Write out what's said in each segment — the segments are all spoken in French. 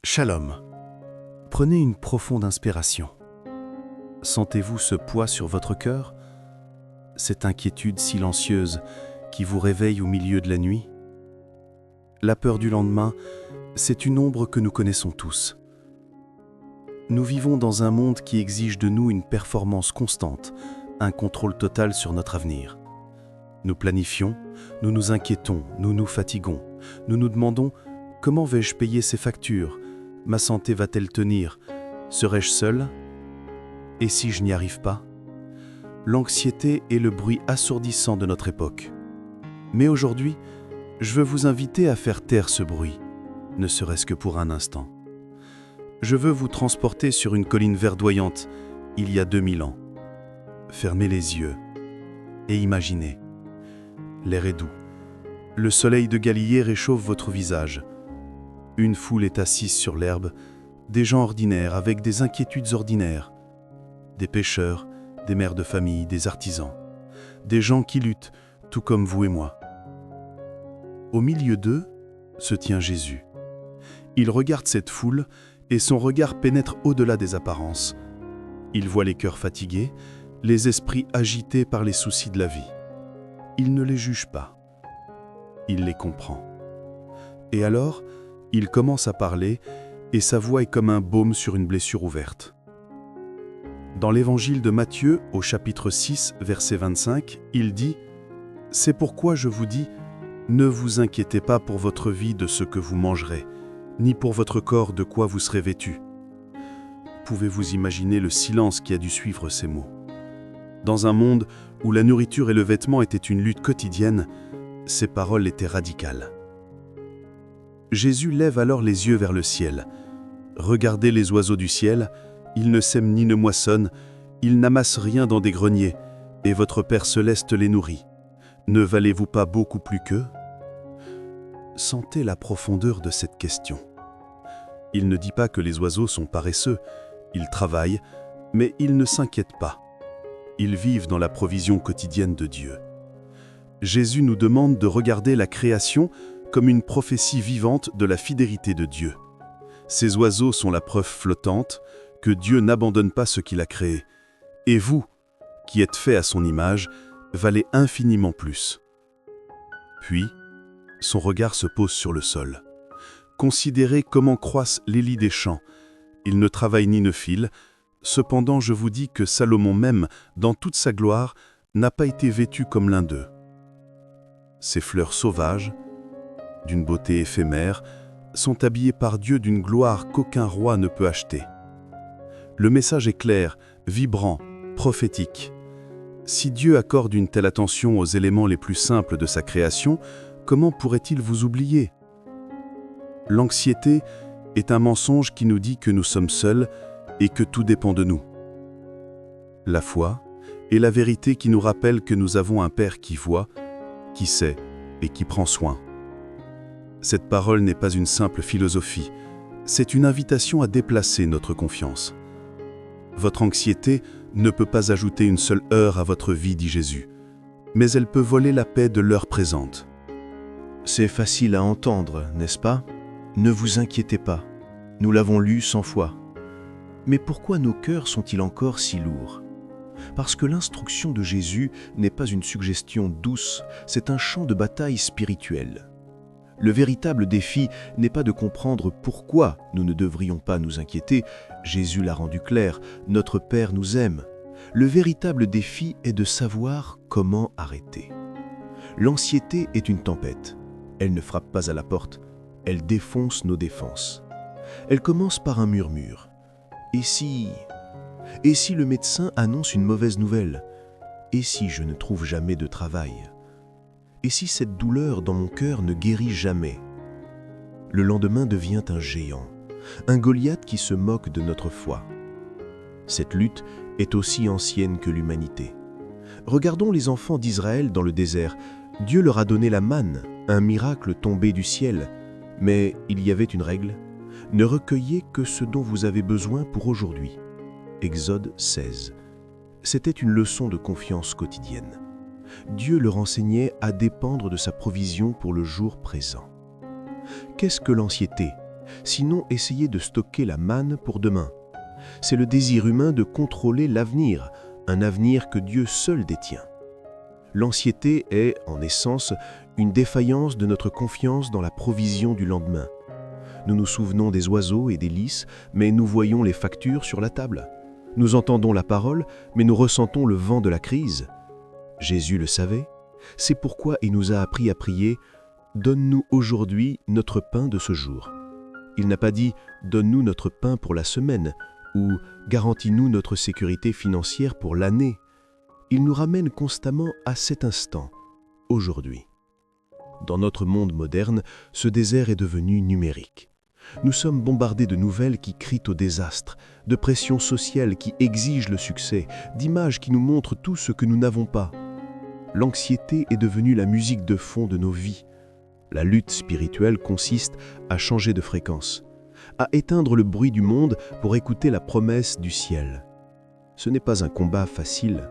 Shalom. Prenez une profonde inspiration. Sentez-vous ce poids sur votre cœur? Cette inquiétude silencieuse qui vous réveille au milieu de la nuit? La peur du lendemain, c'est une ombre que nous connaissons tous. Nous vivons dans un monde qui exige de nous une performance constante, un contrôle total sur notre avenir. Nous planifions, nous nous inquiétons, nous nous fatiguons, nous nous demandons « Comment vais-je payer ces factures ? Ma santé va-t-elle tenir ? Serai-je seul ? Et si je n'y arrive pas ?» L'anxiété est le bruit assourdissant de notre époque. Mais aujourd'hui, je veux vous inviter à faire taire ce bruit, ne serait-ce que pour un instant. Je veux vous transporter sur une colline verdoyante, il y a 2000 ans. Fermez les yeux et imaginez. L'air est doux. Le soleil de Galilée réchauffe votre visage. Une foule est assise sur l'herbe, des gens ordinaires avec des inquiétudes ordinaires. Des pêcheurs, des mères de famille, des artisans. Des gens qui luttent, tout comme vous et moi. Au milieu d'eux se tient Jésus. Il regarde cette foule et son regard pénètre au-delà des apparences. Il voit les cœurs fatigués, les esprits agités par les soucis de la vie. Il ne les juge pas. Il les comprend. Et alors, il commence à parler et sa voix est comme un baume sur une blessure ouverte. Dans l'évangile de Matthieu, au chapitre 6, verset 25, il dit « C'est pourquoi je vous dis, ne vous inquiétez pas pour votre vie de ce que vous mangerez, ni pour votre corps de quoi vous serez vêtu. » Pouvez-vous imaginer le silence qui a dû suivre ces mots? Dans un monde où la nourriture et le vêtement étaient une lutte quotidienne, ces paroles étaient radicales. Jésus lève alors les yeux vers le ciel. Regardez les oiseaux du ciel, ils ne sèment ni ne moissonnent, ils n'amassent rien dans des greniers, et votre Père céleste les nourrit. Ne valez-vous pas beaucoup plus qu'eux? Sentez la profondeur de cette question. Il ne dit pas que les oiseaux sont paresseux, ils travaillent, mais ils ne s'inquiètent pas. Ils vivent dans la provision quotidienne de Dieu. Jésus nous demande de regarder la création comme une prophétie vivante de la fidélité de Dieu. Ces oiseaux sont la preuve flottante que Dieu n'abandonne pas ce qu'il a créé. Et vous, qui êtes faits à son image, valez infiniment plus. Puis, son regard se pose sur le sol. Considérez comment croissent les lys des champs. Ils ne travaillent ni ne filent. Cependant, je vous dis que Salomon même, dans toute sa gloire, n'a pas été vêtu comme l'un d'eux. Ces fleurs sauvages, d'une beauté éphémère, sont habillées par Dieu d'une gloire qu'aucun roi ne peut acheter. Le message est clair, vibrant, prophétique. Si Dieu accorde une telle attention aux éléments les plus simples de sa création, comment pourrait-il vous oublier? L'anxiété est un mensonge qui nous dit que nous sommes seuls et que tout dépend de nous. La foi est la vérité qui nous rappelle que nous avons un Père qui voit, qui sait et qui prend soin. Cette parole n'est pas une simple philosophie, c'est une invitation à déplacer notre confiance. Votre anxiété ne peut pas ajouter une seule heure à votre vie, dit Jésus, mais elle peut voler la paix de l'heure présente. C'est facile à entendre, n'est-ce pas? Ne vous inquiétez pas, nous l'avons lu 100 fois. Mais pourquoi nos cœurs sont-ils encore si lourds? Parce que l'instruction de Jésus n'est pas une suggestion douce, c'est un champ de bataille spirituel. Le véritable défi n'est pas de comprendre pourquoi nous ne devrions pas nous inquiéter, Jésus l'a rendu clair, notre Père nous aime. Le véritable défi est de savoir comment arrêter. L'anxiété est une tempête, elle ne frappe pas à la porte, elle défonce nos défenses. Elle commence par un murmure. Et si le médecin annonce une mauvaise nouvelle? Et si je ne trouve jamais de travail? Et si cette douleur dans mon cœur ne guérit jamais? Le lendemain devient un géant, un Goliath qui se moque de notre foi. Cette lutte est aussi ancienne que l'humanité. Regardons les enfants d'Israël dans le désert. Dieu leur a donné la manne, un miracle tombé du ciel. Mais il y avait une règle. Ne recueillez que ce dont vous avez besoin pour aujourd'hui. Exode 16. C'était une leçon de confiance quotidienne. Dieu leur enseignait à dépendre de sa provision pour le jour présent. Qu'est-ce que l'anxiété? Sinon, essayez de stocker la manne pour demain. C'est le désir humain de contrôler l'avenir, un avenir que Dieu seul détient. L'anxiété est, en essence, une défaillance de notre confiance dans la provision du lendemain. Nous nous souvenons des oiseaux et des lys, mais nous voyons les factures sur la table. Nous entendons la parole, mais nous ressentons le vent de la crise. Jésus le savait. C'est pourquoi il nous a appris à prier « Donne-nous aujourd'hui notre pain de ce jour ». Il n'a pas dit « Donne-nous notre pain pour la semaine » ou « Garantis-nous notre sécurité financière pour l'année ». Il nous ramène constamment à cet instant, aujourd'hui. Dans notre monde moderne, ce désert est devenu numérique. Nous sommes bombardés de nouvelles qui crient au désastre, de pressions sociales qui exigent le succès, d'images qui nous montrent tout ce que nous n'avons pas. L'anxiété est devenue la musique de fond de nos vies. La lutte spirituelle consiste à changer de fréquence, à éteindre le bruit du monde pour écouter la promesse du ciel. Ce n'est pas un combat facile.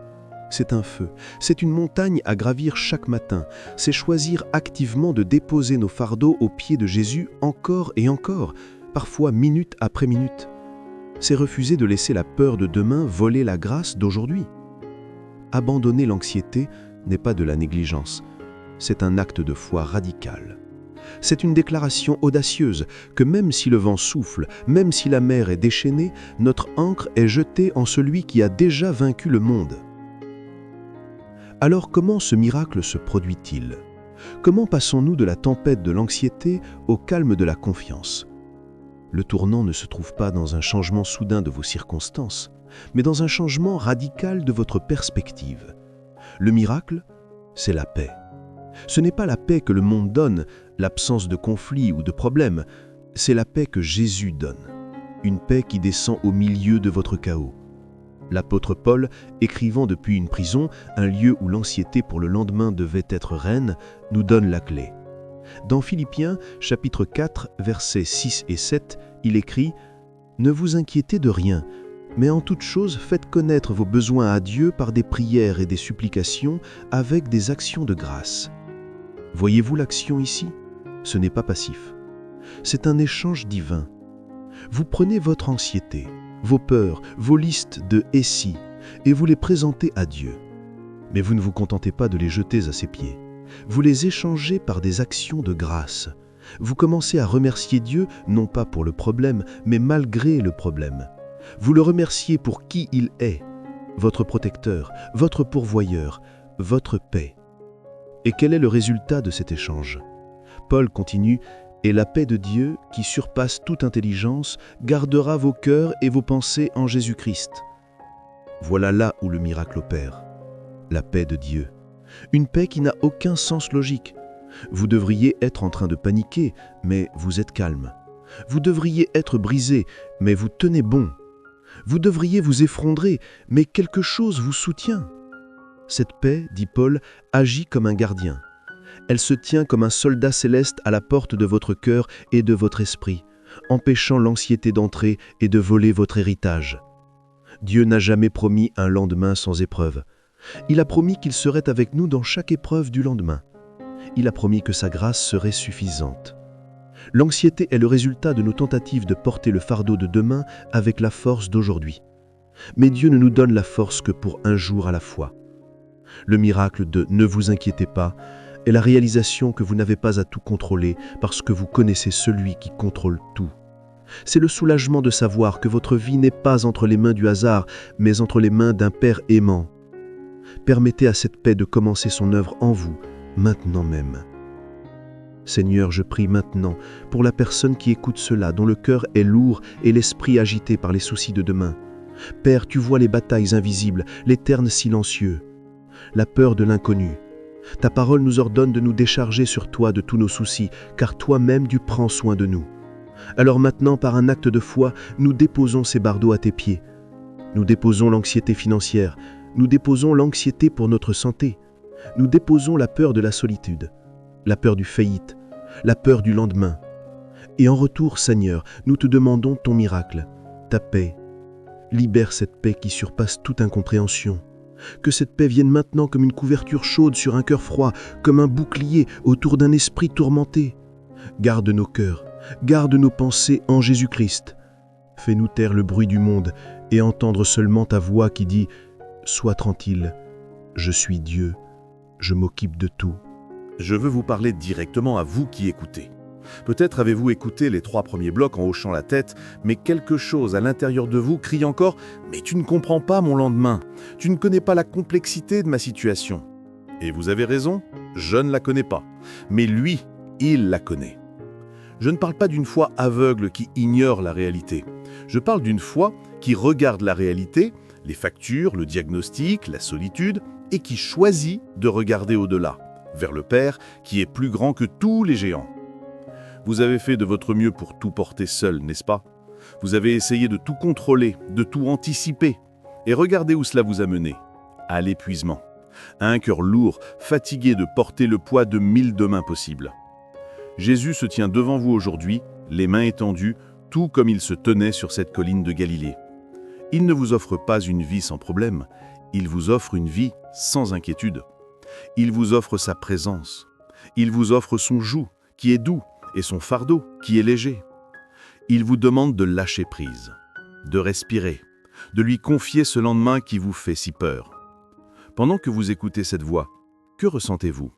C'est un feu, c'est une montagne à gravir chaque matin, c'est choisir activement de déposer nos fardeaux aux pieds de Jésus encore et encore, parfois minute après minute. C'est refuser de laisser la peur de demain voler la grâce d'aujourd'hui. Abandonner l'anxiété n'est pas de la négligence, c'est un acte de foi radical. C'est une déclaration audacieuse que même si le vent souffle, même si la mer est déchaînée, notre ancre est jetée en celui qui a déjà vaincu le monde. Alors comment ce miracle se produit-il? Comment passons-nous de la tempête de l'anxiété au calme de la confiance? Le tournant ne se trouve pas dans un changement soudain de vos circonstances, mais dans un changement radical de votre perspective. Le miracle, c'est la paix. Ce n'est pas la paix que le monde donne, l'absence de conflit ou de problème, c'est la paix que Jésus donne. Une paix qui descend au milieu de votre chaos. L'apôtre Paul, écrivant depuis une prison, un lieu où l'anxiété pour le lendemain devait être reine, nous donne la clé. Dans Philippiens, chapitre 4, versets 6 et 7, il écrit « Ne vous inquiétez de rien, mais en toute chose faites connaître vos besoins à Dieu par des prières et des supplications avec des actions de grâce. » Voyez-vous l'action ici? Ce n'est pas passif. C'est un échange divin. Vous prenez votre anxiété, vos peurs, vos listes de « et si » et vous les présentez à Dieu. Mais vous ne vous contentez pas de les jeter à ses pieds. Vous les échangez par des actions de grâce. Vous commencez à remercier Dieu, non pas pour le problème, mais malgré le problème. Vous le remerciez pour qui il est, votre protecteur, votre pourvoyeur, votre paix. Et quel est le résultat de cet échange? Paul continue « Et la paix de Dieu, qui surpasse toute intelligence, gardera vos cœurs et vos pensées en Jésus-Christ. » Voilà là où le miracle opère. La paix de Dieu. Une paix qui n'a aucun sens logique. Vous devriez être en train de paniquer, mais vous êtes calme. Vous devriez être brisé, mais vous tenez bon. Vous devriez vous effondrer, mais quelque chose vous soutient. Cette paix, dit Paul, agit comme un gardien. Elle se tient comme un soldat céleste à la porte de votre cœur et de votre esprit, empêchant l'anxiété d'entrer et de voler votre héritage. Dieu n'a jamais promis un lendemain sans épreuve. Il a promis qu'il serait avec nous dans chaque épreuve du lendemain. Il a promis que sa grâce serait suffisante. L'anxiété est le résultat de nos tentatives de porter le fardeau de demain avec la force d'aujourd'hui. Mais Dieu ne nous donne la force que pour un jour à la fois. Le miracle de « ne vous inquiétez pas » est la réalisation que vous n'avez pas à tout contrôler parce que vous connaissez celui qui contrôle tout. C'est le soulagement de savoir que votre vie n'est pas entre les mains du hasard, mais entre les mains d'un Père aimant. Permettez à cette paix de commencer son œuvre en vous, maintenant même. Seigneur, je prie maintenant pour la personne qui écoute cela, dont le cœur est lourd et l'esprit agité par les soucis de demain. Père, tu vois les batailles invisibles, les ternes silencieux, la peur de l'inconnu. Ta parole nous ordonne de nous décharger sur toi de tous nos soucis, car toi-même tu prends soin de nous. Alors maintenant, par un acte de foi, nous déposons ces bardeaux à tes pieds. Nous déposons l'anxiété financière, nous déposons l'anxiété pour notre santé, nous déposons la peur de la solitude, la peur du faillite, la peur du lendemain. Et en retour, Seigneur, nous te demandons ton miracle, ta paix. Libère cette paix qui surpasse toute incompréhension. Que cette paix vienne maintenant comme une couverture chaude sur un cœur froid, comme un bouclier autour d'un esprit tourmenté. Garde nos cœurs, garde nos pensées en Jésus-Christ. Fais-nous taire le bruit du monde et entendre seulement ta voix qui dit « Sois tranquille, je suis Dieu, je m'occupe de tout ». Je veux vous parler directement à vous qui écoutez. Peut-être avez-vous écouté les 3 premiers blocs en hochant la tête, mais quelque chose à l'intérieur de vous crie encore « Mais tu ne comprends pas mon lendemain, tu ne connais pas la complexité de ma situation ». Et vous avez raison, je ne la connais pas, mais lui, il la connaît. Je ne parle pas d'une foi aveugle qui ignore la réalité. Je parle d'une foi qui regarde la réalité, les factures, le diagnostic, la solitude, et qui choisit de regarder au-delà, vers le Père qui est plus grand que tous les géants. Vous avez fait de votre mieux pour tout porter seul, n'est-ce pas? Vous avez essayé de tout contrôler, de tout anticiper. Et regardez où cela vous a mené. À l'épuisement. À un cœur lourd, fatigué de porter le poids de 1000 demain possibles. Jésus se tient devant vous aujourd'hui, les mains étendues, tout comme il se tenait sur cette colline de Galilée. Il ne vous offre pas une vie sans problème, il vous offre une vie sans inquiétude. Il vous offre sa présence. Il vous offre son joug, qui est doux, et son fardeau, qui est léger. Il vous demande de lâcher prise, de respirer, de lui confier ce lendemain qui vous fait si peur. Pendant que vous écoutez cette voix, que ressentez-vous?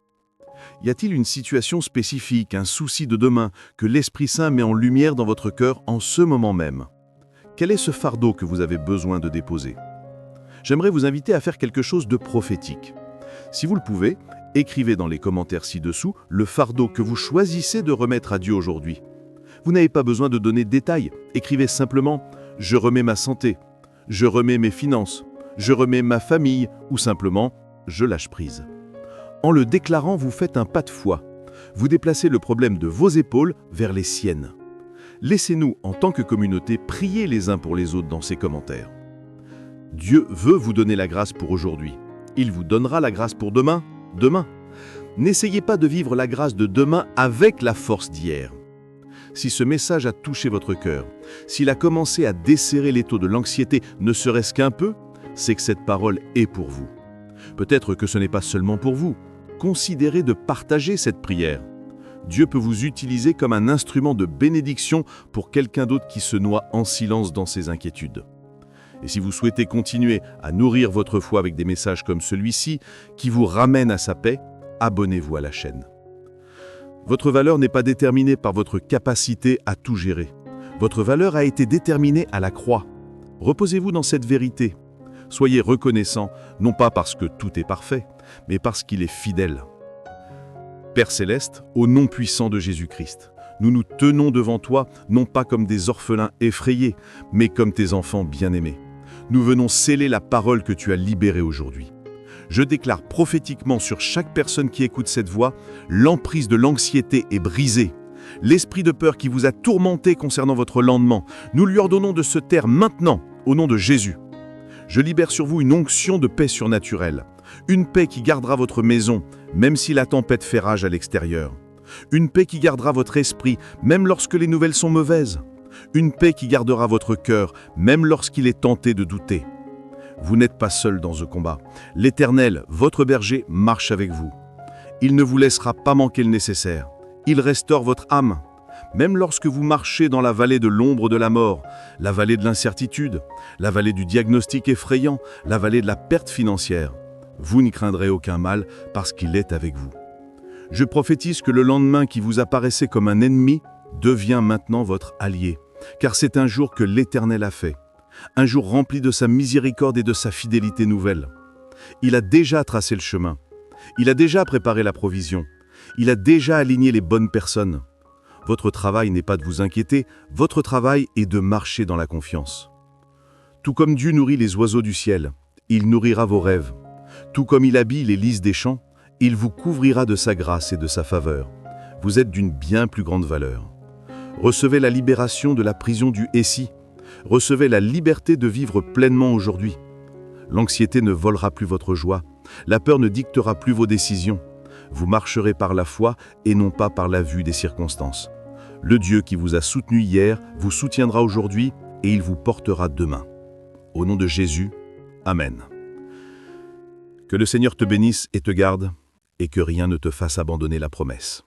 Y a-t-il une situation spécifique, un souci de demain que l'Esprit Saint met en lumière dans votre cœur en ce moment même? Quel est ce fardeau que vous avez besoin de déposer? J'aimerais vous inviter à faire quelque chose de prophétique. Si vous le pouvez, écrivez dans les commentaires ci-dessous le fardeau que vous choisissez de remettre à Dieu aujourd'hui. Vous n'avez pas besoin de donner de détails. Écrivez simplement « Je remets ma santé »,« Je remets mes finances »,« Je remets ma famille » ou simplement « Je lâche prise ». En le déclarant, vous faites un pas de foi. Vous déplacez le problème de vos épaules vers les siennes. Laissez-nous, en tant que communauté, prier les uns pour les autres dans ces commentaires. Dieu veut vous donner la grâce pour aujourd'hui. Il vous donnera la grâce pour demain. N'essayez pas de vivre la grâce de demain avec la force d'hier. Si ce message a touché votre cœur, s'il a commencé à desserrer l'étau de l'anxiété, ne serait-ce qu'un peu, c'est que cette parole est pour vous. Peut-être que ce n'est pas seulement pour vous. Considérez de partager cette prière. Dieu peut vous utiliser comme un instrument de bénédiction pour quelqu'un d'autre qui se noie en silence dans ses inquiétudes. Et si vous souhaitez continuer à nourrir votre foi avec des messages comme celui-ci, qui vous ramènent à sa paix, abonnez-vous à la chaîne. Votre valeur n'est pas déterminée par votre capacité à tout gérer. Votre valeur a été déterminée à la croix. Reposez-vous dans cette vérité. Soyez reconnaissant, non pas parce que tout est parfait, mais parce qu'il est fidèle. Père Céleste, au nom puissant de Jésus-Christ, nous nous tenons devant toi, non pas comme des orphelins effrayés, mais comme tes enfants bien-aimés. Nous venons sceller la parole que tu as libérée aujourd'hui. Je déclare prophétiquement sur chaque personne qui écoute cette voix, l'emprise de l'anxiété est brisée. L'esprit de peur qui vous a tourmenté concernant votre lendemain, nous lui ordonnons de se taire maintenant, au nom de Jésus. Je libère sur vous une onction de paix surnaturelle, une paix qui gardera votre maison, même si la tempête fait rage à l'extérieur. Une paix qui gardera votre esprit, même lorsque les nouvelles sont mauvaises. Une paix qui gardera votre cœur, même lorsqu'il est tenté de douter. Vous n'êtes pas seul dans ce combat. L'Éternel, votre berger, marche avec vous. Il ne vous laissera pas manquer le nécessaire. Il restaure votre âme. Même lorsque vous marchez dans la vallée de l'ombre de la mort, la vallée de l'incertitude, la vallée du diagnostic effrayant, la vallée de la perte financière, vous n'y craindrez aucun mal parce qu'il est avec vous. Je prophétise que le lendemain qui vous apparaissait comme un ennemi devient maintenant votre allié, car c'est un jour que l'Éternel a fait, un jour rempli de sa miséricorde et de sa fidélité nouvelle. Il a déjà tracé le chemin, il a déjà préparé la provision, il a déjà aligné les bonnes personnes. Votre travail n'est pas de vous inquiéter, votre travail est de marcher dans la confiance. Tout comme Dieu nourrit les oiseaux du ciel, il nourrira vos rêves. Tout comme il habille les lys des champs, il vous couvrira de sa grâce et de sa faveur. Vous êtes d'une bien plus grande valeur. Recevez la libération de la prison du Essie. Recevez la liberté de vivre pleinement aujourd'hui. L'anxiété ne volera plus votre joie. La peur ne dictera plus vos décisions. Vous marcherez par la foi et non pas par la vue des circonstances. Le Dieu qui vous a soutenu hier vous soutiendra aujourd'hui et il vous portera demain. Au nom de Jésus, Amen. Que le Seigneur te bénisse et te garde, et que rien ne te fasse abandonner la promesse.